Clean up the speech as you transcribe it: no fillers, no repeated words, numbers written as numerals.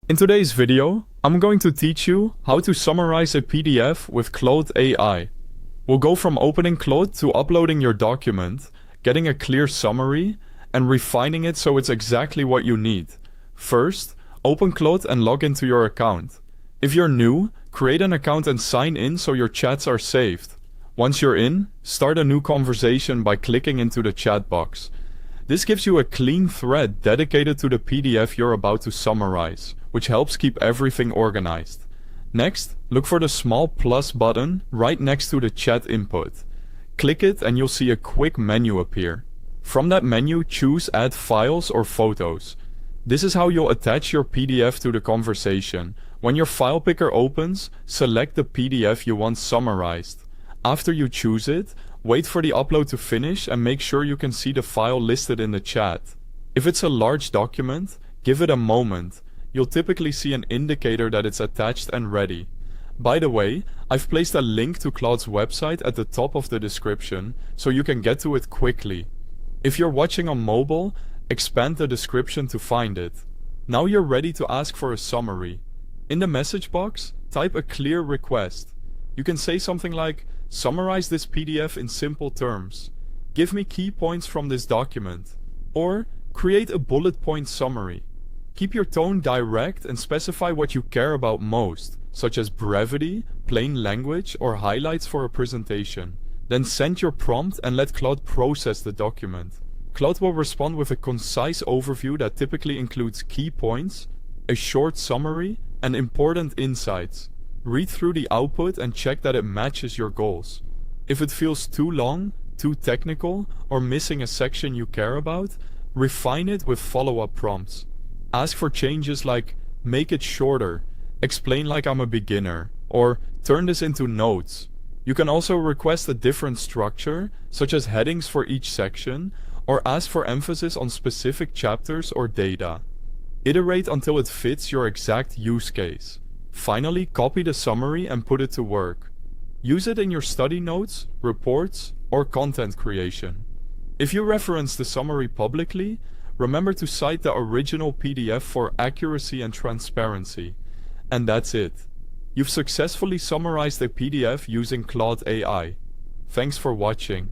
In today's video, I'm going to teach you how to summarize a PDF with Claude AI. We'll go from opening Claude to uploading your document, getting a clear summary, and refining it so it's exactly what you need. First, open Claude and log into your account. If you're new, create an account and sign in so your chats are saved. Once you're in, start a new conversation by clicking into the chat box. This gives you a clean thread dedicated to the PDF you're about to summarize, which helps keep everything organized. Next, look for the small plus button right next to the chat input. Click it and you'll see a quick menu appear. From that menu, choose Add Files or Photos. This is how you'll attach your PDF to the conversation. When your file picker opens, select the PDF you want summarized. After you choose it, wait for the upload to finish and make sure you can see the file listed in the chat. If it's a large document, give it a moment. You'll typically see an indicator that it's attached and ready. By the way, I've placed a link to Claude's website at the top of the description so you can get to it quickly. If you're watching on mobile, expand the description to find it. Now you're ready to ask for a summary. In the message box, type a clear request. You can say something like, "Summarize this PDF in simple terms. Give me key points from this document." Or, create a bullet point summary. Keep your tone direct and specify what you care about most, such as brevity, plain language, or highlights for a presentation. Then send your prompt and let Claude process the document. Claude will respond with a concise overview that typically includes key points, a short summary, and important insights. Read through the output and check that it matches your goals. If it feels too long, too technical, or missing a section you care about, refine it with follow-up prompts. Ask for changes like, make it shorter, explain like I'm a beginner, or turn this into notes. You can also request a different structure, such as headings for each section, or ask for emphasis on specific chapters or data. Iterate until it fits your exact use case. Finally, copy the summary and put it to work. Use it in your study notes, reports, or content creation. If you reference the summary publicly, remember to cite the original PDF for accuracy and transparency. And that's it. You've successfully summarized a PDF using Claude AI. Thanks for watching.